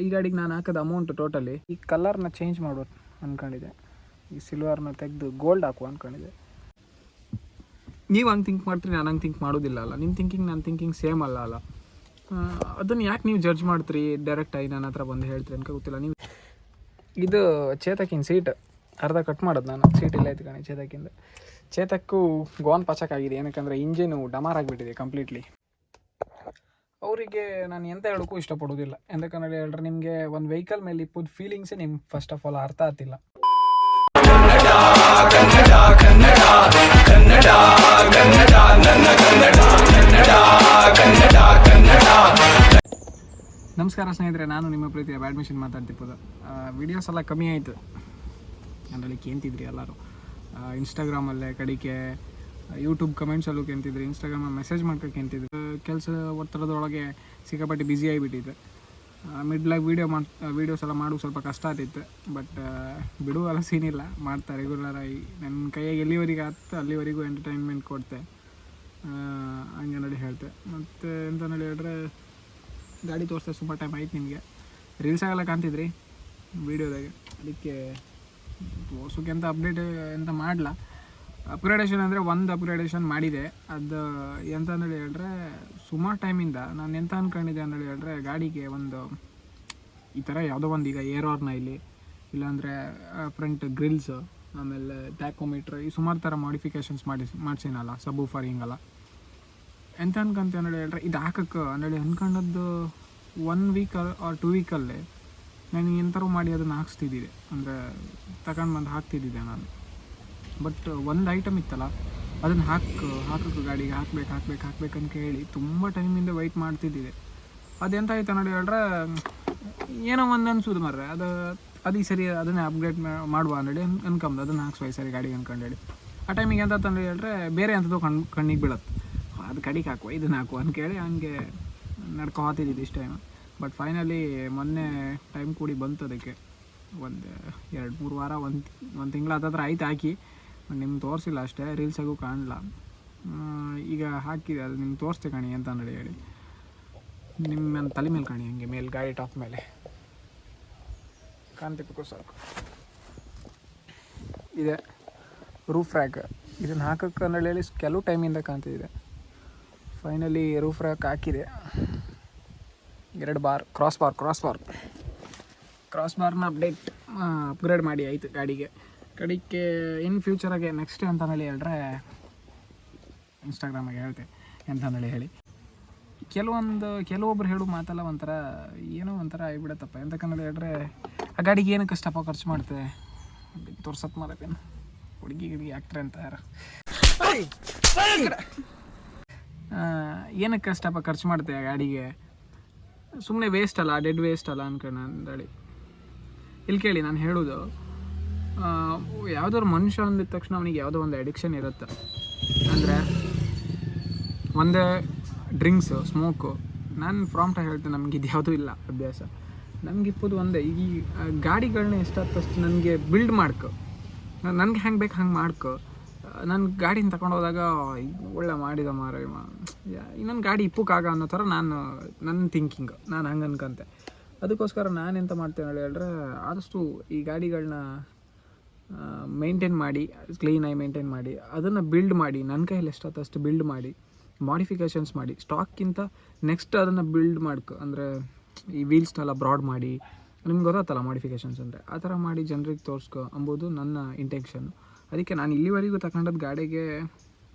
ಈ ಗಾಡಿಗೆ ನಾನು ಹಾಕೋದು ಅಮೌಂಟ್ ಟೋಟಲಿ ಈ ಕಲರ್ನ ಚೇಂಜ್ ಮಾಡೋದು ಅಂದ್ಕೊಂಡಿದ್ದೆ. ಈ ಸಿಲ್ವರ್ನ ತೆಗೆದು ಗೋಲ್ಡ್ ಹಾಕುವ ಅಂದ್ಕೊಂಡಿದ್ದೆ. ನೀವು ಹಂಗೆ ಥಿಂಕ್ ಮಾಡ್ತೀರಿ, ನಾನು ಹಂಗೆ ಥಿಂಕ್ ಮಾಡೋದಿಲ್ಲ ಅಲ್ಲ. ನಿಮ್ಮ ಥಿಂಕಿಂಗ್ ನನ್ನ ಥಿಂಕಿಂಗ್ ಸೇಮ್ ಅಲ್ಲ. ಅದನ್ನು ಯಾಕೆ ನೀವು ಜಡ್ಜ್ ಮಾಡ್ತೀರಿ ಡೈರೆಕ್ಟಾಗಿ ನನ್ನ ಹತ್ರ ಬಂದು ಹೇಳ್ತೀರಿ ಅನ್ಕೋ ಗೊತ್ತಿಲ್ಲ. ನೀವು ಇದು ಚೇತಕಿನ ಸೀಟ್ ಅರ್ಧ ಕಟ್ ಮಾಡೋದು ನಾನು. ಸೀಟ್ ಇಲ್ಲ ಐತೆ ಕಣೆ ಚೇತಕಿಂದ. ಚೇತಕ್ಕೂ ಗೋನ್ ಪಚಕ್ಕಾಗಿದೆ, ಏನಕ್ಕಂದರೆ ಇಂಜಿನು ಡಮಾರ್ ಆಗಿಬಿಟ್ಟಿದೆ ಕಂಪ್ಲೀಟ್ಲಿ. ಅವರಿಗೆ ನಾನು ಎಂತ ಹೇಳೋಕ್ಕೂ ಇಷ್ಟಪಡೋದಿಲ್ಲ. ಎಂತಕ್ಕಂದ್ರೆ ಹೇಳ್ರೆ ನಿಮಗೆ ಒಂದು ವೆಹಿಕಲ್ ಮೇಲೆ ಇಪ್ಪದು ಫೀಲಿಂಗ್ಸೇ ನಿಮ್ಗೆ ಫಸ್ಟ್ ಆಫ್ ಆಲ್ ಅರ್ಥ ಆಗ್ತಿಲ್ಲ. ನಮಸ್ಕಾರ ಸ್ನೇಹಿತರೆ, ನಾನು ನಿಮ್ಮ ಪ್ರೀತಿಯ ಬ್ಯಾಡ್ಮಿಷನ್ ಮಾತಾಡ್ತಿಪ್ಪದು. ವಿಡಿಯೋಸ್ ಎಲ್ಲ ಕಮ್ಮಿ ಆಯಿತು ಅದರಲ್ಲಿ ಕೇಂತಿದ್ರಿ ಎಲ್ಲರೂ. ಇನ್ಸ್ಟಾಗ್ರಾಮಲ್ಲೇ ಕಡಿಕೆ, ಯೂಟ್ಯೂಬ್ ಕಮೆಂಟ್ಸಲ್ಲೂ ಕೇಂತಿದ್ರಿ, ಇನ್ಸ್ಟಾಗ್ರಾಮಲ್ಲಿ ಮೆಸೇಜ್ ಮಾಡ್ಕೊಂಡು ಕೇಂತಿದ್ರಿ. ಕೆಲಸ ಒತ್ತಡದೊಳಗೆ ಸಿಕ್ಕಾಪಟ್ಟೆ ಬ್ಯುಸಿ ಆಗಿಬಿಟ್ಟಿದ್ದೆ. ಮಿಡ್ಲಾಗಿ ವೀಡಿಯೋಸ್ ಎಲ್ಲ ಮಾಡೋದು ಸ್ವಲ್ಪ ಕಷ್ಟ ಆಗ್ತಿತ್ತು. ಬಟ್ ಬಿಡುವೆಲ್ಲ ಸೀನಿಲ್ಲ, ಮಾಡ್ತಾ ರೆಗ್ಯುಲರಾಗಿ ನನ್ನ ಕೈಯಾಗಿ ಎಲ್ಲಿವರೆಗೆ ಆಗ್ತದೆ ಅಲ್ಲಿವರೆಗೂ ಎಂಟರ್ಟೈನ್ಮೆಂಟ್ ಕೊಡ್ತೆ. ಹಂಗೆ ನೋಡಿ ಹೇಳ್ತೆ. ಮತ್ತು ಎಂತ ನೋಡಿ ಹೇಳ್ರೆ, ಗಾಡಿ ತೋರಿಸ್ದೆ ಸುಮಾರು ಟೈಮ್ ಆಯ್ತು. ನಿಮಗೆ ರೀಲ್ಸಾಗೆಲ್ಲ ಕಾಣ್ತಿದ್ರಿ ವೀಡಿಯೋದಾಗೆ, ಅದಕ್ಕೆ ತೋರ್ಸೋಕೆ ಎಂತ ಅಪ್ಡೇಟ್ ಎಂತ ಮಾಡಲ. ಅಪ್ಗ್ರೇಡೇಷನ್ ಅಂದರೆ ಒಂದು ಅಪ್ಗ್ರೇಡೇಷನ್ ಮಾಡಿದೆ. ಅದು ಎಂತ ಅಂದೇಳಿ ಹೇಳ್ರೆ, ಸುಮಾರು ಟೈಮಿಂದ ನಾನು ಎಂತ ಅಂದ್ಕೊಂಡಿದ್ದೆ ಅಂದೇಳಿ ಹೇಳ್ರೆ, ಗಾಡಿಗೆ ಒಂದು ಈ ಥರ ಯಾವುದೋ ಒಂದು ಈಗ ಏರ್ ಆರ್ನ ಇಲ್ಲಿ, ಇಲ್ಲಾಂದರೆ ಫ್ರಂಟ್ ಗ್ರಿಲ್ಸ್, ಆಮೇಲೆ ಟ್ಯಾಕೋಮೀಟ್ರ್, ಈ ಸುಮಾರು ಥರ ಮಾಡಿಫಿಕೇಷನ್ಸ್ ಮಾಡಿಸಿನಲ್ಲ, ಸಬೂಫರ್ ಹಿಂಗಲ್ಲ. ಎಂತ ಅನ್ಕೊಂತ ಅಂದೇಳಿ ಹೇಳ್ರೆ, ಇದು ಹಾಕಕ್ಕೆ ಅಂದೇಳಿ ಅಂದ್ಕೊಂಡದ್ದು 1 ವೀಕ್ ಆರ್ 2 ವೀಕಲ್ಲೇ ನಾನು ಎಂಥರೂ ಮಾಡಿ ಅದನ್ನು ಹಾಕ್ಸ್ತಿದ್ದಿದೆ. ಅಂದರೆ ತಗೊಂಡು ಬಂದು ಹಾಕ್ತಿದ್ದಿದ್ದೆ ನಾನು. ಬಟ್ ಒಂದು ಐಟಮ್ ಇತ್ತಲ್ಲ, ಅದನ್ನು ಹಾಕಕ್ಕೆ ಗಾಡಿಗೆ ಹಾಕ್ಬೇಕಂತ ಹೇಳಿ ತುಂಬ ಟೈಮಿಂದ ವೆಯ್ಟ್ ಮಾಡ್ತಿದ್ದಿದೆ. ಅದೆಂತ ಆಯ್ತು ನೋಡಿ ಹೇಳ್ರೆ, ಏನೋ ಒಂದು ಅನ್ಸೋದು ಮರ್ರೆ, ಅದು ಈ ಸರಿ ಅದನ್ನೇ ಅಪ್ಗ್ರೇಡ್ ಮಾಡುವ ಅಂದೇಳಿ ಅನ್ಕೊಂಬದು, ಅದನ್ನು ಹಾಕ್ಸುವ ಈ ಸರಿ ಗಾಡಿಗೆ ಅಂದ್ಕೊಂಡು ಹೇಳಿ. ಆ ಟೈಮಿಗೆ ಎಂತ ತಂದು ಹೇಳ್ರೆ, ಬೇರೆ ಅಂಥದ್ದು ಕಣ್ಣಿಗೆ ಬೀಳತ್ತೆ. ಅದು ಕಡಿಗೆ ಹಾಕುವ, ಇದನ್ನು ಹಾಕುವ ಅಂದ್ಕೇಳಿ ಹಂಗೆ ನಡ್ಕೊ ಹಾತಿದ್ದಿದ್ದು ಇಷ್ಟು ಟೈಮ್. ಬಟ್ ಫೈನಲಿ ಮೊನ್ನೆ ಟೈಮ್ ಕೂಡಿ ಬಂತು. ಅದಕ್ಕೆ ಒಂದು 2-3 ವಾರ, ಒಂದು ತಿಂಗಳು ಹತ್ತತ್ರ ಆಯ್ತು ಹಾಕಿ. ನಿಮ್ಗೆ ತೋರಿಸಿಲ್ಲ ಅಷ್ಟೇ, ರೀಲ್ಸಾಗೂ ಕಾಣಲ್ಲ. ಈಗ ಹಾಕಿದೆ, ಅದು ನಿಮ್ಗೆ ತೋರಿಸ್ತೆ ಕಾಣಿ ಅಂತ ನೋಡಿ ಹೇಳಿ. ನಿಮ್ಮ ತಲೆ ಮೇಲೆ ಕಾಣಿ, ಹಂಗೆ ಮೇಲೆ ಗಾಡಿ ಟಾಪ್ ಮೇಲೆ ಕಾಣ್ತಿಪ್ಪಕ್ಕೂ ಸಾಕು. ಇದೆ ರೂಫ್ ರ್ಯಾಕ್. ಇದನ್ನು ಹಾಕಕ್ಕೆ ಅಂದೇಳಿ ಹೇಳಿ ಕೆಲವು ಟೈಮಿಂದ ಕಾಣ್ತಿದೆ. ಫೈನಲಿ ರೂಫ್ ರ್ಯಾಕ್ ಹಾಕಿದೆ. 2 ಬಾರ್ ಕ್ರಾಸ್ ಬಾರ್ನ ಅಪ್ಗ್ರೇಡ್ ಮಾಡಿ ಆಯಿತು ಗಾಡಿಗೆ. ಇನ್ ಫ್ಯೂಚರಾಗೆ ನೆಕ್ಸ್ಟ್ ಅಂತಂದೇಳಿ ಹೇಳ್ರೆ, ಇನ್ಸ್ಟಾಗ್ರಾಮಾಗೆ ಹೇಳ್ತೆ ಎಂತಂದೇಳಿ ಹೇಳಿ. ಕೆಲವೊಬ್ರು ಹೇಳೋ ಮಾತೆಲ್ಲ ಏನೋ ಒಂಥರ ಆಗಿಬಿಡತ್ತಪ್ಪ. ಎಂತಕ್ಕಂದೇಳಿ ಹೇಳ್ರೆ, ಆ ಗಾಡಿಗೆ ಏನಕ್ಕೆ ಅಷ್ಟಪ್ಪ ಖರ್ಚು ಮಾಡ್ತೆ ತೋರ್ಸತ್ ಮಾರಪ್ಪೇನು ಹುಡುಗಿ ಆಗ್ತಾರೆ ಅಂತ ಯಾರು ಏನಕ್ಕೆ ಅಷ್ಟಪ್ಪ ಖರ್ಚು ಮಾಡ್ತೆ ಆ ಗಾಡಿಗೆ, ಸುಮ್ಮನೆ ವೇಸ್ಟ್ ಅಲ್ಲ, ಡೆಡ್ ವೇಸ್ಟ್ ಅಲ್ಲ ಅನ್ಕೊಂಡು ಅಂದೇಳಿ. ಇಲ್ಲಿ ಕೇಳಿ ನಾನು ಹೇಳೋದು, ಯಾವುದಾದ್ರು ಮನುಷ್ಯ ಅಂದಿದ ತಕ್ಷಣ ಅವನಿಗೆ ಯಾವುದೋ ಒಂದು ಅಡಿಕ್ಷನ್ ಇರುತ್ತೆ. ಅಂದರೆ ಒಂದೇ ಡ್ರಿಂಕ್ಸು, ಸ್ಮೋಕು. ನಾನು ಫ್ರಾಮ್ಟಾಗಿ ಹೇಳ್ತೇನೆ, ನಮ್ಗೆ ಇದು ಯಾವುದೂ ಇಲ್ಲ ಅಭ್ಯಾಸ. ನಮಗಿಪ್ಪದು ಒಂದೇ, ಈ ಗಾಡಿಗಳನ್ನ ಎಷ್ಟಾದಷ್ಟು ನನಗೆ ಬಿಲ್ಡ್ ಮಾಡ್ಕೊ, ನನಗೆ ಹೆಂಗೆ ಬೇಕು ಹಂಗೆ ಮಾಡ್ಕೊ. ನನ್ನ ಗಾಡಿನ ತಗೊಂಡೋದಾಗ ಒಳ್ಳೆ ಮಾಡಿದ ಮಾರ ಇನ್ನೊಂದು ಗಾಡಿ ಇಪ್ಪಕ್ಕಾಗ ಅನ್ನೋ ಥರ ನನ್ನ ಥಿಂಕಿಂಗ್, ನಾನು ಹಂಗೆ ಅನ್ಕೊಂತೆ. ಅದಕ್ಕೋಸ್ಕರ ನಾನು ಎಂತ ಮಾಡ್ತೇನೆ ಹೇಳಿದ್ರೆ, ಆದಷ್ಟು ಈ ಗಾಡಿಗಳನ್ನ ಮೇಂಟೈನ್ ಮಾಡಿ, ಕ್ಲೀನಾಗಿ ಮೇಂಟೈನ್ ಮಾಡಿ, ಅದನ್ನು ಬಿಲ್ಡ್ ಮಾಡಿ, ನನ್ನ ಕೈಯಲ್ಲಿ ಎಷ್ಟಾದಷ್ಟು ಬಿಲ್ಡ್ ಮಾಡಿ, ಮಾಡಿಫಿಕೇಷನ್ಸ್ ಮಾಡಿ, ಸ್ಟಾಕ್ಗಿಂತ ನೆಕ್ಸ್ಟ್ ಅದನ್ನು ಬಿಲ್ಡ್ ಮಾಡ್ಕೊ. ಅಂದರೆ ಈ ವೀಲ್ಸ್ನೆಲ್ಲ ಬ್ರಾಡ್ ಮಾಡಿ, ನಿಮ್ಗೆ ಗೊತ್ತಾಗ್ತಲ್ಲ ಮಾಡಿಫಿಕೇಷನ್ಸ್ ಅಂದರೆ, ಆ ಥರ ಮಾಡಿ ಜನರಿಗೆ ತೋರಿಸ್ಕೊ ಅಂಬೋದು ನನ್ನ ಇಂಟೆನ್ಷನ್ನು. ಅದಕ್ಕೆ ನಾನು ಇಲ್ಲಿವರೆಗೂ ತಗೊಂಡದ್ದು ಗಾಡಿಗೆ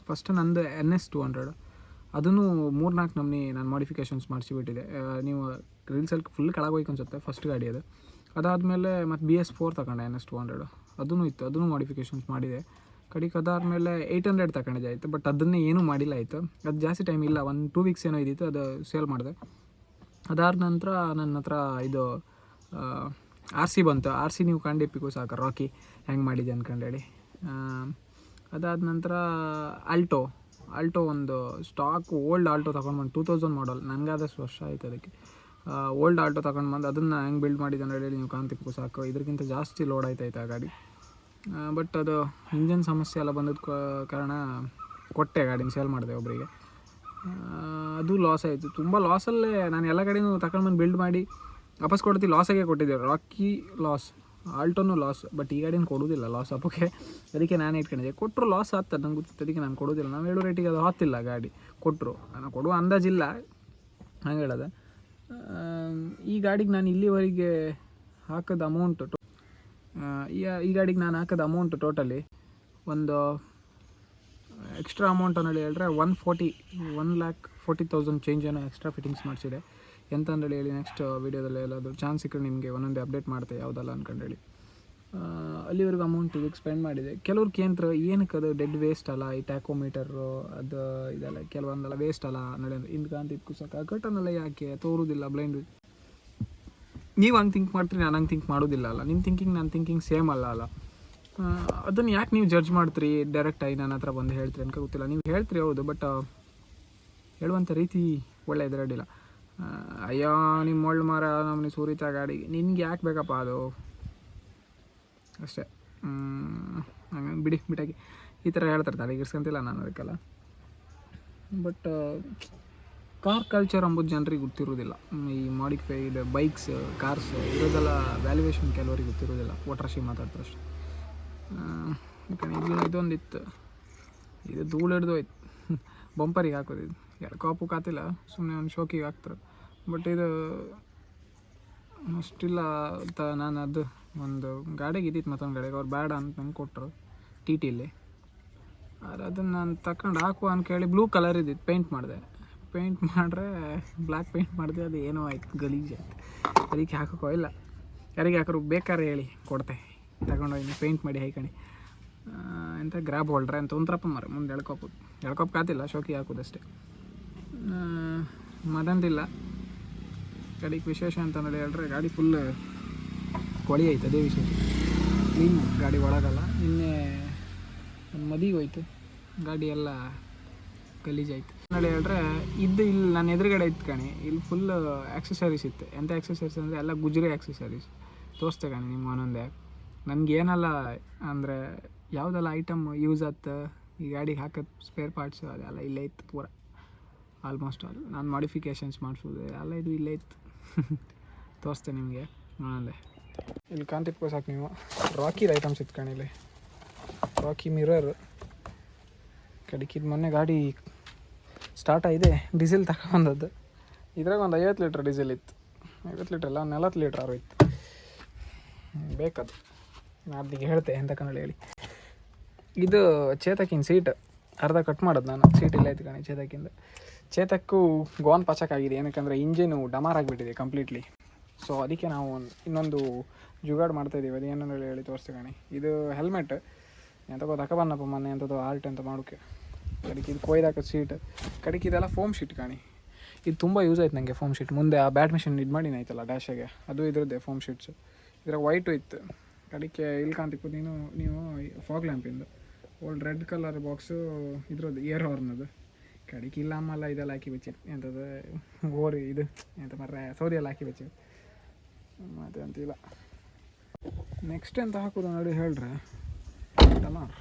ಫಸ್ಟ್ ನಂದು NS 200, ಅದನ್ನು 3-4 ನಮ್ನಿ ನಾನು ಮಾಡಿಫಿಕೇಷನ್ಸ್ ಮಾಡಿಸಿಬಿಟ್ಟಿದೆ. ನೀವು ರೀಲ್ಸಲ್ಲಿ ಫುಲ್ ಕೆಳಗೋಯ್ತು ಅನ್ಸುತ್ತೆ ಫಸ್ಟ್ ಗಾಡಿ ಅದು. ಅದಾದಮೇಲೆ ಮತ್ತು BS4 ತಗೊಂಡೆ NS 200, ಅದೂ ಇತ್ತು, ಅದನ್ನು ಮಾಡಿಫಿಕೇಷನ್ಸ್ ಮಾಡಿದೆ. ಅದಾದಮೇಲೆ 800 ತಗೊಂಡಿದ್ದೆ ಆಯಿತು. ಬಟ್ ಅದನ್ನೇ ಏನೂ ಮಾಡಿಲ್ಲ ಆಯಿತು. ಅದು ಜಾಸ್ತಿ ಟೈಮ್ ಇಲ್ಲ, 1-2 ವೀಕ್ಸ್ ಏನೋ ಇದ್ದಿತ್ತು, ಅದು ಸೇಲ್ ಮಾಡಿದೆ. ಅದಾದ ನಂತರ ನನ್ನ ಹತ್ರ ಇದು RC ಬಂತು. RC ನೀವು ಕಂಡಿಪ್ಪಿಗೂ ಸಾಕು, ರಾಕಿ ಹೆಂಗೆ ಮಾಡಿದೆ ಅಂದ್ಕೊಂಡೇಳಿ. ಅದಾದ ನಂತರ ಆಲ್ಟೋ ಒಂದು ಸ್ಟಾಕ್ ಓಲ್ಡ್ ಆಲ್ಟೋ ತೊಗೊಂಡ್ಬಂದು 2000 ಮಾಡಲ್, ನನಗಾದಷ್ಟು ವರ್ಷ ಆಯಿತು ಅದಕ್ಕೆ. ಓಲ್ಡ್ ಆಲ್ಟೋ ತೊಗೊಂಡ್ಬಂದು ಅದನ್ನು ಹೆಂಗೆ ಬಿಲ್ಡ್ ಮಾಡಿದೆ ಅಂತ ಹೇಳಿ ನೀವು ಕಾಣ್ತಿಪ್ಪು ಸಾಕು. ಇದಕ್ಕಿಂತ ಜಾಸ್ತಿ ಲೋಡ್ ಆಯ್ತಾಯಿತ್ತು ಆ ಗಾಡಿ. ಬಟ್ ಅದು ಇಂಜನ್ ಸಮಸ್ಯೆ ಎಲ್ಲ ಬಂದದ ಕಾರಣ ಕೊಟ್ಟೆ, ಗಾಡಿನ ಸೇಲ್ ಮಾಡಿದೆ ಒಬ್ಬರಿಗೆ. ಅದು ಲಾಸ್ ಆಯಿತು, ತುಂಬ ಲಾಸಲ್ಲೇ. ನಾನು ಎಲ್ಲ ಗಾಡಿನೂ ತಗೊಂಡ್ಬಂದು ಬಿಲ್ಡ್ ಮಾಡಿ ವಾಪಸ್ ಕೊಡ್ತೀವಿ, ಲಾಸಾಗೆ ಕೊಟ್ಟಿದ್ದೇವೆ. ರಾಕಿ ಲಾಸ್, ಆಲ್ಟೋನು ಲಾಸ್, ಬಟ್ ಈ ಗಾಡಿನ ಕೊಡೋದಿಲ್ಲ ಲಾಸ್ ಅಪ್ಪಕ್ಕೆ. ಅದಕ್ಕೆ ನಾನೇ ಇಟ್ಕೊಂಡಿದ್ದೆ. ಕೊಟ್ಟರು ಲಾಸ್ ಆಗ್ತದೆ ನಂಗೆ ಗೊತ್ತಿತ್ತು, ಅದಕ್ಕೆ ನಾನು ಕೊಡೋದಿಲ್ಲ. ನಾವು ಹೇಳೋ ರೇಟಿಗೆ ಅದು ಹತ್ತಿಲ್ಲ ಗಾಡಿ, ಕೊಟ್ಟರು ನಾನು ಕೊಡುವ ಅಂದಾಜಿಲ್ಲ, ಹಂಗೆ ಹೇಳೋದು. ಈ ಗಾಡಿಗೆ ನಾನು ಇಲ್ಲಿವರೆಗೆ ಹಾಕೋದು ಅಮೌಂಟು ಈ ಗಾಡಿಗೆ ನಾನು ಹಾಕೋದು ಅಮೌಂಟು ಟೋಟಲಿ ಒಂದು ಎಕ್ಸ್ಟ್ರಾ ಅಮೌಂಟ್ ಅನ್ನೋದು ಹೇಳಿದ್ರೆ 1,40,000 ಚೇಂಜ್ ಏನೋ ಎಕ್ಸ್ಟ್ರಾ ಫಿಟ್ಟಿಂಗ್ಸ್ ಮಾಡಿಸಿದೆ. ಎಂತ ಅಂದೇಳಿ ಹೇಳಿ ನೆಕ್ಸ್ಟ್ ವೀಡಿಯೋದಲ್ಲಿ ಎಲ್ಲಾದರೂ ಚಾನ್ಸ್ ಸಿಕ್ಕರೆ ನಿಮಗೆ ಒಂದೊಂದೇ ಅಪ್ಡೇಟ್ ಮಾಡ್ತೆ ಯಾವುದಲ್ಲ ಅಂದ್ಕೊಂಡೇಳಿ. ಅಲ್ಲಿವರೆಗೂ ಅಮೌಂಟ್ ಇದಕ್ಕೆ ಸ್ಪೆಂಡ್ ಮಾಡಿದೆ. ಕೆಲವ್ರು ಕೇಂದ್ರ ಏನಕ್ಕೆ ಅದು ಡೆಡ್ ವೇಸ್ಟ್ ಅಲ್ಲ, ಈ ಟ್ಯಾಕೋಮೀಟರು ಅದು ಇದೆಲ್ಲ ಕೆಲವೊಂದೆಲ್ಲ ವೇಸ್ಟ್ ಅಲ್ಲ ನಡೆಯೋದು ಇಂದು ಅಂತ ಇಟ್ಕುಸಕ್ಕೆ ಕಟನೆಲ್ಲ ಯಾಕೆ ತೋರುವುದಿಲ್ಲ ಬ್ಲೈಂಡ್. ನೀವು ಹಂಗೆ ಥಿಂಕ್ ಮಾಡ್ತೀರಿ, ನಾನು ಹಂಗೆ ಥಿಂಕ್ ಮಾಡೋದಿಲ್ಲ ಅಲ್ಲ. ನಿಮ್ಮ ಥಿಂಕಿಂಗ್ ನನ್ನ ಥಿಂಕಿಂಗ್ ಸೇಮ್ ಅಲ್ಲ. ಅದನ್ನು ಯಾಕೆ ನೀವು ಜಡ್ಜ್ ಮಾಡ್ತೀರಿ ಡೈರೆಕ್ಟಾಗಿ ನನ್ನ ಹತ್ರ ಬಂದು ಹೇಳ್ತೀರಿ ಅನ್ಕೋ ಗೊತ್ತಿಲ್ಲ. ನೀವು ಹೇಳ್ತೀರಿ ಹೌದು, ಬಟ್ ಹೇಳುವಂಥ ರೀತಿ ಒಳ್ಳೆ ಇದರಡಿಲ್ಲ. ಅಯ್ಯೋ ನಿಮ್ಮ ಒಳ್ಳೆ ಮಾರ ನಮ್ಮನೆ ಸೂರಿತ ಗಾಡಿ ನಿನ್ಗೆ ಯಾಕೆ ಬೇಕಪ್ಪ ಅದು ಅಷ್ಟೇ. ಹಂಗೆ ಬಿಟ್ಟಾಗಿ ಈ ಥರ ಹೇಳ್ತಾರೆ, ತಲೆಗಿರ್ಸ್ಕೊಂತಿಲ್ಲ ನಾನು ಅದಕ್ಕೆಲ್ಲ. ಬಟ್ ಕಾರ್ ಕಲ್ಚರ್ ಅಂಬುದು ಜನರಿಗೆ ಗೊತ್ತಿರೋದಿಲ್ಲ. ಈ ಮಾಡಿಫೈಡ್ ಬೈಕ್ಸ್, ಕಾರ್ಸ್ ಇರೋದೆಲ್ಲ ವ್ಯಾಲ್ಯೂಯೇಷನ್ ಕೆಲವರಿಗೆ ಗೊತ್ತಿರೋದಿಲ್ಲ. ಒಟ್ರಾಶಿ ಮಾತಾಡ್ತಾರೆ ಅಷ್ಟೇ. ಇದೊಂದಿತ್ತು, ಇದು ಧೂಳು ಹಿಡ್ದು ಹೋಯ್ತು. ಬಂಪರಿಗೆ ಹಾಕೋದಿದ್ದು ಯಾರು ಕಾಪು ಕಾತಿಲ್ಲ, ಸುಮ್ಮನೆ ಒಂದು ಶೋಕಿಗೆ ಹಾಕ್ತಾರೆ. ಬಟ್ ಇದು ಅಷ್ಟಿಲ್ಲ ಅಂತ ನಾನು ಅದು ಒಂದು ಗಾಡಿಗೆ ಇದ್ದಿತ್ತು, ಮತ್ತೊಂದು ಗಾಡಿಗೆ ಅವ್ರು ಬೇಡ ಅಂತ ನಂಗೆ ಕೊಟ್ಟರು ಟಿ ಟಿಲಿ. ಆದರೆ ಅದನ್ನು ನಾನು ತಗೊಂಡು ಹಾಕುವ ಅಂದ್ಕೇಳಿ ಬ್ಲೂ ಕಲರ್ ಇದ್ದಿತ್ತು, ಪೇಂಟ್ ಮಾಡಿದೆ. ಪೇಂಟ್ ಮಾಡ್ರೆ ಬ್ಲ್ಯಾಕ್ ಪೇಂಟ್ ಮಾಡಿದೆ, ಅದು ಏನೋ ಆಯ್ತು, ಗಲೀಜು ಆಯ್ತು. ಅದಕ್ಕೆ ಹಾಕೋಕ್ಕೋ ಇಲ್ಲ, ಯಾರಿಗೆ ಹಾಕೋರು ಬೇಕಾದ್ರೆ ಹೇಳಿ ಕೊಡ್ತೆ, ತಗೊಂಡೋಗಿ ಪೇಂಟ್ ಮಾಡಿ ಹಾಕೊಂಡು ಎಂತ ಗ್ರ್ಯಾಬ್ ಹೋಲ್ಡ್ರೆ ಅಂತ ಒಂಥರಪ್ಪ ಮರ ಮುಂದೆ ಎಳ್ಕೊಪ್ಕಾತಿಲ್ಲ, ಶೋಕಿ ಹಾಕೋದಷ್ಟೇ. ಮದಂತಿಲ್ಲ ಗಾಡಿಗೆ ವಿಶೇಷ ಅಂತ ಹೇಳಿದ್ರೆ ಗಾಡಿ ಫುಲ್ ಕೊಳಿ ಐತೆ, ಅದೇ ವಿಶೇಷ. ಕ್ಲೀನ್ ಗಾಡಿ ಒಳಗಲ್ಲ. ನಿನ್ನೆ ಒಂದು ಮದಿಗೆ ಹೋಯ್ತು, ಗಾಡಿ ಎಲ್ಲ ಗಲೀಜಾಯ್ತು ಹೇಳಿದ್ರೆ. ಇಲ್ಲಿ ನಾನು ಎದುರುಗಡೆ ಇತ್ತು ಕಣಿ, ಇಲ್ಲಿ ಫುಲ್ ಆಕ್ಸೆಸರೀಸ್ ಇತ್ತು. ಎಂಥ ಆಕ್ಸೆಸರೀಸ್ ಅಂದರೆ ಎಲ್ಲ ಗುಜ್ರಿ ಆಕ್ಸೆಸರೀಸ್ ತೋರಿಸ್ತೆ ಕಣಿ ನಿಮ್ಗೆ ಒಂದೊಂದೇ. ನನಗೇನಲ್ಲ ಅಂದರೆ ಯಾವುದೆಲ್ಲ ಐಟಮ್ ಯೂಸ್ ಆಯ್ತು ಈ ಗಾಡಿಗೆ ಹಾಕೋದು ಸ್ಪೇರ್ ಪಾರ್ಟ್ಸು ಅದೆಲ್ಲ ಇಲ್ಲೇ ಇತ್ತು ಪೂರ. ಆಲ್ಮೋಸ್ಟ್ ಆಲ್ ನಾನು ಮಾಡಿಫಿಕೇಷನ್ಸ್ ಮಾಡಿಸೋದು ಎಲ್ಲ ಇದು ಇಲ್ಲೇ ಇತ್ತು. ತೋರಿಸ್ತೆ ನಿಮಗೆ ಒಂದೊಂದೇ. ಇಲ್ಲಿ ಕಾಂತಿಪ್ಕೋ ಸಾಕು ನೀವು. ರಾಕಿದ ಐಟಮ್ಸ್ ಇತ್ತು ಕಣಿ ಇಲ್ಲಿ. ರಾಕಿ ಮಿರರ್ ಕಡಿಕಿದ ಮೊನ್ನೆ ಗಾಡಿ ಸ್ಟಾರ್ಟ್ ಆಗಿದೆ, ಡೀಸೆಲ್ ತಗೊಂಬಂದದ್ದು. ಇದ್ರಾಗ ಒಂದು 50 ಲೀಟ್ರ್ ಡೀಸೆಲ್ ಇತ್ತು. 50 ಲೀಟ್ರ್ ಎಲ್ಲ 40 ಲೀಟ್ರ್ ಆರು ಇತ್ತು. ಬೇಕದು ನಾದಿಗೆ ಹೇಳ್ತೆ ಎಂತ ಕನ್ನಡ ಹೇಳಿ. ಇದು ಚೇತಕಿನ ಸೀಟ್ ಅರ್ಧ ಕಟ್ ಮಾಡೋದು ನಾನು. ಸೀಟ್ ಇಲ್ಲ ಐತೆ ಕಣಿ ಚೇತಕಿಂದ. ಚೇತಕ್ಕೂ ಗೋನ್ ಪಚಕ್ಕಾಗಿದೆ, ಏನಕ್ಕಂದರೆ ಇಂಜಿನು ಡಮಾರ್ ಆಗಿಬಿಟ್ಟಿದೆ ಕಂಪ್ಲೀಟ್ಲಿ. ಸೊ ಅದಕ್ಕೆ ನಾವು ಇನ್ನೊಂದು ಜುಗಾಡು ಮಾಡ್ತಾಯಿದ್ದೀವಿ. ಅದು ಏನೋ ಹೇಳಿ ತೋರಿಸ್ತೀವಿ ಕಣಿ. ಇದು ಹೆಲ್ಮೆಟ್ ಎಂತಕೋ ತಗೊಬನ್ನಪ್ಪ ಮೊನ್ನೆ ಎಂಥದ್ದು ಆಲ್ಟ್ ಅಂತ ಮಾಡೋಕ್ಕೆ. ಕಡೆಗೆ ಇದು ಕೊಯ್ದಾಕೋದು ಸೀಟ್, ಕಡೆಗೆ ಇದೆಲ್ಲ ಫೋಮ್ ಶೀಟ್ ಕಾಣಿ. ಇದು ತುಂಬ ಯೂಸ್ ಆಯ್ತು ನನಗೆ ಫೋಮ್ ಶೀಟ್. ಮುಂದೆ ಆ ಬ್ಯಾಟ್ ಮಿಷನ್ ಇದು ಮಾಡಿನ ಆಯ್ತಲ್ಲ ಡ್ಯಾಶಾಗೆ, ಅದು ಇದ್ರದ್ದೇ ಫೋಮ್ ಶೀಟ್ಸು. ಇದ್ರಾಗ ವೈಟು ಇತ್ತು. ಕಡೆಗೆ ಇಲ್ಲಿ ಕಾಂತಿಪ್ಪು ನೀವು ಫಾಗ್ ಲ್ಯಾಂಪಿಂದು ಓಲ್ಡ್ ರೆಡ್ ಕಲರ್ ಬಾಕ್ಸು ಇದ್ರದ್ದು ಇಯರ್ ಹಾರ್ನದು. ಕಡೆಗೆ ಇಲ್ಲ ಅಮ್ಮಲ್ಲ ಇದೆಲ್ಲ ಹಾಕಿ ಬೆಚ್ಚಿ ಎಂಥದ್ದು ಓರಿ ಇದು ಎಂತ ಮರ್ರೆ ಸೌದಿ ಎಲ್ಲ ಹಾಕಿ ಬೆಚ್ಚಿ ಮತ್ತೆ ಅಂತಿಲ್ಲ. ನೆಕ್ಸ್ಟ್ ಎಂತ ಹಾಕೋದು ನೋಡಿ ಹೇಳ್ರೆ ಡಮಾರ್.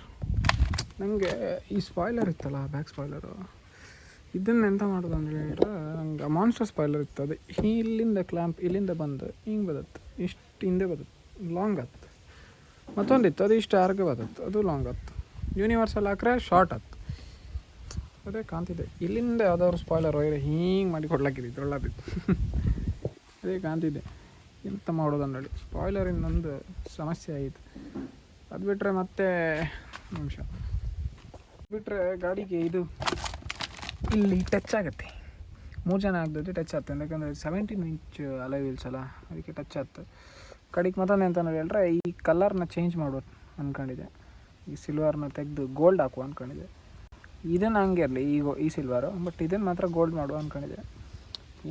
ನನಗೆ ಈ ಸ್ಪಾಯ್ಲರ್ ಇತ್ತಲ್ಲ, ಬ್ಯಾಕ್ ಸ್ಪಾಯ್ಲರು, ಇದನ್ನು ಎಂತ ಮಾಡೋದು ಅಂತ ಹೇಳಿದ್ರೆ ನಂಗೆ ಮಾನ್ಸ್ಟರ್ ಸ್ಪಾಯ್ಲರ್ ಇತ್ತು. ಅದು ಇಲ್ಲಿಂದ ಕ್ಲ್ಯಾಂಪ್ ಇಲ್ಲಿಂದ ಬಂದು ಹಿಂಗೆ ಬದತ್ತು, ಇಷ್ಟು ಹಿಂದೆ ಬದತ್ತು, ಲಾಂಗ್ ಹತ್ತು. ಮತ್ತೊಂದಿತ್ತು ಅದು ಇಷ್ಟು ಆರ್ಗೆ ಬದತ್ತು, ಅದು ಲಾಂಗ್ ಹತ್ತು. ಯೂನಿವರ್ಸಲ್ ಹಾಕ್ರೆ ಶಾರ್ಟ್ ಹತ್ತು. ಅದೇ ಕಾಣ್ತಿದೆ ಇಲ್ಲಿಂದ ಯಾವುದಾದ್ರು ಸ್ಪಾಯ್ಲರ್ ವೈರ್ ಹಿಂಗೆ ಮಾಡಿ ಕೊಡ್ಲಾಕಿದ್ದು ಒಳ್ಳಾದಿತ್ತು. ಅದೇ ಕಾಣ್ತಿದ್ದೆ ಎಂತ ಮಾಡೋದು ಅಂದೇಳಿ. ಸ್ಪಾಯ್ಲರ್ ಇನ್ನೊಂದು ಸಮಸ್ಯೆ ಆಯಿತು. ಅದು ಬಿಟ್ಟರೆ ಮತ್ತೆ ನಿಮಿಷ ಬಿಟ್ಟರೆ ಗಾಡಿಗೆ ಇದು ಇಲ್ಲಿ ಟಚ್ ಆಗುತ್ತೆ. 3 ಜನ ಆಗದೆ ಟಚ್ ಆಗ್ತದೆ, ಯಾಕಂದರೆ 17 ಇಂಚ್ ಅಲೈ ವೀಲ್ಸ್ ಅಲ್ಲ, ಅದಕ್ಕೆ ಟಚ್ ಆಗ್ತದೆ. ಕಡೆಗೆ ಮತ್ತೊಂದು ಎಂತ ಹೇಳಿದ್ರೆ ಈ ಕಲರ್ನ ಚೇಂಜ್ ಮಾಡೋದು ಅಂದ್ಕೊಂಡಿದ್ದೆ. ಈ ಸಿಲ್ವರ್ನ ತೆಗೆದು ಗೋಲ್ಡ್ ಹಾಕುವ ಅಂದ್ಕೊಂಡಿದ್ದೆ. ಇದನ್ನು ಹಂಗೆ ಇರಲಿ ಈ ಸಿಲ್ವರು, ಬಟ್ ಇದನ್ನು ಮಾತ್ರ ಗೋಲ್ಡ್ ಮಾಡುವ ಅಂದ್ಕೊಂಡಿದ್ದೆ.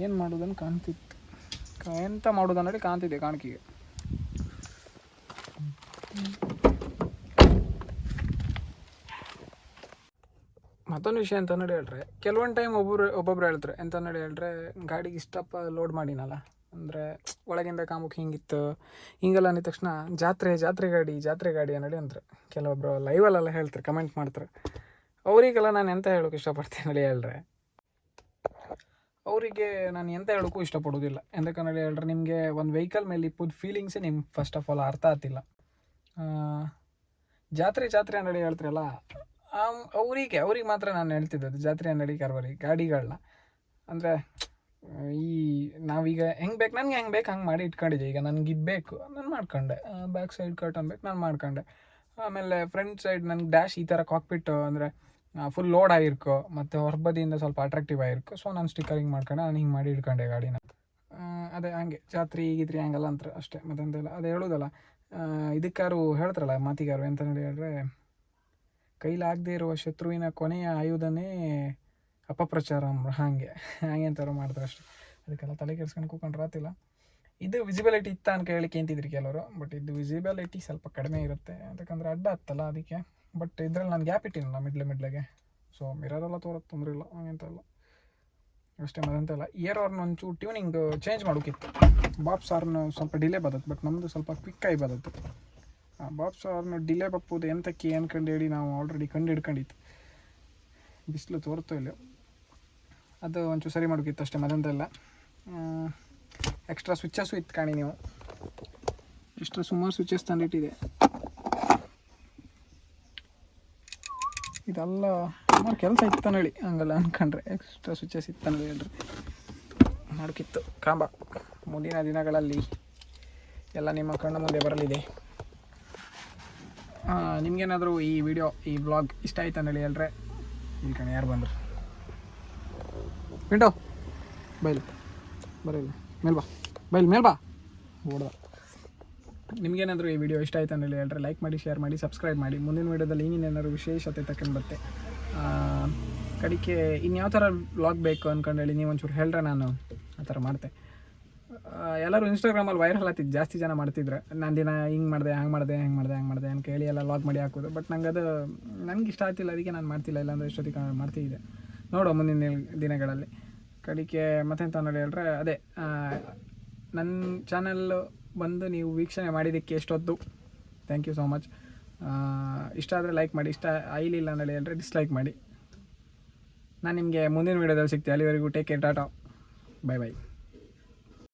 ಏನು ಮಾಡೋದನ್ನು ಕಾಣ್ತಿತ್ತು, ಎಂತ ಮಾಡೋದು ಅನ್ನೋದು ಕಾಣ್ತಿದ್ದೆ ಕಾಣಿಕೆಗೆ. ಮತ್ತೊಂದು ವಿಷಯ ಅಂತ ನೋಡಿ ಹೇಳ್ರೆ, ಕೆಲವೊಂದು ಟೈಮ್ ಒಬ್ಬೊಬ್ರು ಹೇಳ್ತಾರೆ ಎಂತ ನೋಡಿ ಹೇಳ್ರೆ, ಗಾಡಿಗೆ ಇಷ್ಟಪ್ಪ ಲೋಡ್ ಮಾಡಿನಲ್ಲ ಅಂದರೆ ಒಳಗಿಂದ ಕಾಮುಕ್ ಹಿಂಗಿತ್ತು ಹಿಂಗೆಲ್ಲ ಅಂದ ತಕ್ಷಣ ಜಾತ್ರೆ ಗಾಡಿ ಅನ್ನೋಡಿ ಅಂತಾರೆ. ಕೆಲವೊಬ್ಬರು ಲೈವಲ್ಲೆಲ್ಲ ಹೇಳ್ತಾರೆ, ಕಮೆಂಟ್ ಮಾಡ್ತಾರೆ. ಅವರಿಗೆಲ್ಲ ನಾನು ಎಂತ ಹೇಳೋಕೆ ಇಷ್ಟಪಡ್ತೀನಿ ಹೇಳಿ ಹೇಳ್ರೆ, ಅವರಿಗೆ ನಾನು ಎಂತ ಹೇಳೋಕ್ಕೂ ಇಷ್ಟಪಡೋದಿಲ್ಲ. ಎಂತಕ್ಕಂತ ಹೇಳಿದ್ರೆ ನಿಮಗೆ ಒಂದು ವೆಹಿಕಲ್ ಮೇಲೆ ಇಪ್ಪದು ಫೀಲಿಂಗ್ಸೇ ನಿಮ್ಗೆ ಫಸ್ಟ್ ಆಫ್ ಆಲ್ ಅರ್ಥ ಆಗ್ತಿಲ್ಲ. ಜಾತ್ರೆ ಅನ್ನಡಿ ಹೇಳ್ತಾರಲ್ಲ, ಅವ್ರಿಗೆ ಮಾತ್ರ ನಾನು ಹೇಳ್ತಿದ್ದದ್ದು ಜಾತ್ರೆ ಅನ್ನಡಿ ಕಾರ್ಬಾರಿ ಗಾಡಿಗಳನ್ನ. ಅಂದರೆ ಈ ನಾವೀಗ ಹೆಂಗೆ ಬೇಕು ನನಗೆ ಹೆಂಗೆ ಬೇಕು ಹಂಗೆ ಮಾಡಿ ಇಟ್ಕೊಂಡಿದ್ದೆ. ಈಗ ನನಗೆ ಇದು ಬೇಕು ನಾನು ಮಾಡ್ಕೊಂಡೆ, ಬ್ಯಾಕ್ ಸೈಡ್ ಕರ್ಟನ್ ಬೇಕು ನಾನು ಮಾಡ್ಕೊಂಡೆ, ಆಮೇಲೆ ಫ್ರಂಟ್ ಸೈಡ್ ನನಗೆ ಡ್ಯಾಶ್ ಈ ಥರ ಕಾಕ್ಪಿಟ್ಟು ಅಂದರೆ ಫುಲ್ ಲೋಡ್ ಆಗಿರ್ಕೋ ಮತ್ತು ಹೊರಬದಿಯಿಂದ ಸ್ವಲ್ಪ ಅಟ್ರಾಕ್ಟಿವ್ ಆಗಿರ್ಕೋ. ಸೊ ನಾನು ಸ್ಟಿಕ್ಕರಿಂಗ್ ಮಾಡ್ಕೊಂಡೆ, ನಾನು ಹಿಂಗೆ ಮಾಡಿ ಇಟ್ಕೊಂಡೆ ಗಾಡಿನ. ಅದೇ ಹಂಗೆ ಜಾತ್ರೆ ಹೀಗಿದ್ರಿ ಹಂಗಲ್ಲ ಅಂತ ಅಷ್ಟೇ, ಮತ್ತಂತೆಲ್ಲ ಅದು ಹೇಳೋದಲ್ಲ. ಇದಕ್ಕಾರು ಹೇಳ್ತಾರಲ್ಲ ಮಾತಿಗಾರು ಎಂತ ಹೇಳಿದ್ರೆ, ಕೈಲಾಗದೇ ಇರುವ ಶತ್ರುವಿನ ಕೊನೆಯ ಆಯುಧನೇ ಅಪಪ್ರಚಾರ ಹಾಗೆ ಅಂತಾರು ಮಾಡ್ತಾರೆ ಅಷ್ಟೇ. ಅದಕ್ಕೆಲ್ಲ ತಲೆ ಕೆಡ್ಸ್ಕೊಂಡು ಕೂತ್ಕೊಂಡ್ರೆ ಆತಿಲ್ಲ. ಇದು ವಿಸಿಬಿಲಿಟಿ ಇತ್ತ ಅಂತ ಹೇಳಿಕೆ ಅಂತಿದ್ರಿ ಕೆಲವರು, ಬಟ್ ಇದು ವಿಸಿಬಿಲಿಟಿ ಸ್ವಲ್ಪ ಕಡಿಮೆ ಇರುತ್ತೆ, ಯಾಕಂದರೆ ಅಡ್ಡ ಹತ್ತಲ್ಲ ಅದಕ್ಕೆ. ಬಟ್ ಇದರಲ್ಲಿ ನಾನು ಗ್ಯಾಪ್ ಇಟ್ಟಿನಲ್ಲ ಮಿಡ್ಲೆಗೆ, ಸೊ ಮಿರರೆಲ್ಲ ತೋರೋದು ತೊಂದರೆ ಇಲ್ಲ, ಹಂಗೆಂತ ಇಲ್ಲ ಅಷ್ಟೇ. ಮದಂತೆಲ್ಲ ಇಯರ್ ಅವ್ರನ್ನ ಒಂಚೂರು ಟ್ಯೂನಿಂಗ್ ಚೇಂಜ್ ಮಾಡೋಕ್ಕಿತ್ತು. ಬಾಬ್ಸ್ ಅವ್ರನ್ನ ಸ್ವಲ್ಪ ಡಿಲೇ ಬದತ್ತು, ಬಟ್ ನಮ್ಮದು ಸ್ವಲ್ಪ ಕ್ವಿಕ್ಕಾಗಿ ಬದತ್ತು. ಬಾಬ್ಸ್ ಅವ್ರನ್ನ ಡಿಲೇ ಬಪ್ಪುದು ಎಂತಕ್ಕೆ ಅನ್ಕೊಂಡು ಹೇಳಿ ನಾವು ಆಲ್ರೆಡಿ ಹಿಡ್ಕೊಂಡಿತ್ತು. ಬಿಸಿಲು ತೋರ್ತೋ ಇಲ್ಲ, ಅದು ಒಂಚೂರು ಸರಿ ಮಾಡೋಕ್ಕಿತ್ತು ಅಷ್ಟೇ. ಮದಂತೆಲ್ಲ ಎಕ್ಸ್ಟ್ರಾ ಸ್ವಿಚ್ಚಸ್ಸು ಇತ್ತು ಕಾಣಿ ನೀವು, ಎಕ್ಸ್ಟ್ರಾ ಸುಮಾರು ಸ್ವಿಚಸ್ ತಂದಿಟ್ಟಿದೆ. ಇದೆಲ್ಲ ಸುಮಾರು ಕೆಲಸ ಇತ್ತಾನೆ ಹೇಳಿ, ಹಂಗಲ್ಲ ಅಂದ್ಕೊಂಡ್ರೆ ಎಕ್ಸ್ಟ್ರಾ ಸ್ವಿಚಸ್ ಇತ್ತಾನೆ ಹೇಳ್ರಿ ಮಾಡೋಕ್ಕಿತ್ತು. ಕಾಂಬ ಮುಂದಿನ ದಿನಗಳಲ್ಲಿ ಎಲ್ಲ ನಿಮ್ಮ ಕಣ್ಣು ಮುಂದೆ ಬರಲಿದೆ. ನಿಮಗೇನಾದರೂ ಈ ವಿಡಿಯೋ ಈ ವ್ಲಾಗ್ ಇಷ್ಟ ಆಯ್ತು ಅಂದೇಳಿ ಹೇಳ್ರೆ, ಈ ಕಣೆ ಯಾರು ಬಂದರು ಪಿಂಟೋ ಬೈಲು ಬರೀಲ್ಲ ಮೇಲ್ ಬಾ ಓಡ್ದ. ನಿಮಗೇನಾದರೂ ಈ ವಿಡಿಯೋ ಇಷ್ಟ ಆಯ್ತು ಅಂದೇಳಿ ಹೇಳ್ರೆ ಲೈಕ್ ಮಾಡಿ, ಶೇರ್ ಮಾಡಿ, ಸಬ್ಸ್ಕ್ರೈಬ್ ಮಾಡಿ. ಮುಂದಿನ ವೀಡಿಯೋದಲ್ಲಿ ಇನ್ನೇನಾದ್ರು ವಿಶೇಷತೆ ತಗೊಂಡು ಬರುತ್ತೆ. ಕಡಿಕೆ ಇನ್ಯಾವ ಥರ ವ್ಲಾಗ್ ಬೇಕು ಅಂದ್ಕೊಂಡೇಳಿ ನೀವು ಒಂಚೂರು ಹೇಳ್ರೆ ನಾನು ಆ ಥರ ಮಾಡ್ತೆ. ಎಲ್ಲರೂ ಇನ್ಸ್ಟಾಗ್ರಾಮಲ್ಲಿ ವೈರಲ್ ಆಗ್ತಿದ್ದು ಜಾಸ್ತಿ ಜನ ಮಾಡ್ತಿದ್ರು, ನಾನು ದಿನ ಹಿಂಗೆ ಮಾಡಿದೆ ಹಂಗೆ ಮಾಡಿದೆ ಅಂತ ಕೇಳಿ ಎಲ್ಲ ವ್ಲಾಗ್ ಮಾಡಿ ಹಾಕೋದು. ಬಟ್ ನನಗೆ ಇಷ್ಟ ಆಗ್ತಿಲ್ಲ, ಅದಕ್ಕೆ ನಾನು ಮಾಡ್ತಿಲ್ಲ. ಇಲ್ಲಾಂದರೆ ಇಷ್ಟೊತ್ತಿಗೆ ಮಾಡ್ತಿದ್ದೆ. ನೋಡೋ ಮುಂದಿನ ದಿನಗಳಲ್ಲಿ ಕಡಿಕೆ ಮತ್ತೆಂತ ಹೇಳಿದ್ರೆ ಅದೇ ನನ್ನ ಚಾನಲ್ ಬಂದು ನೀವು ವೀಕ್ಷಣೆ ಮಾಡಿದ್ದಕ್ಕೆ ಎಷ್ಟೊತ್ತು ಥ್ಯಾಂಕ್ ಯು ಸೋ ಮಚ್. ಇಷ್ಟ ಆದರೆ ಲೈಕ್ ಮಾಡಿ, ಇಷ್ಟ ಆಯ್ಲಿಲ್ಲ ಅನ್ನೋದು ಹೇಳಿದ್ರೆ ಡಿಸ್ಲೈಕ್ ಮಾಡಿ. ನಾನು ನಿಮಗೆ ಮುಂದಿನ ವೀಡಿಯೋದಲ್ಲಿ ಸಿಗ್ತೀನಿ. ಅಲ್ಲಿವರೆಗೂ ಟೇಕ್ ಕೇರ್, ಟಾಟಾ, ಬೈ.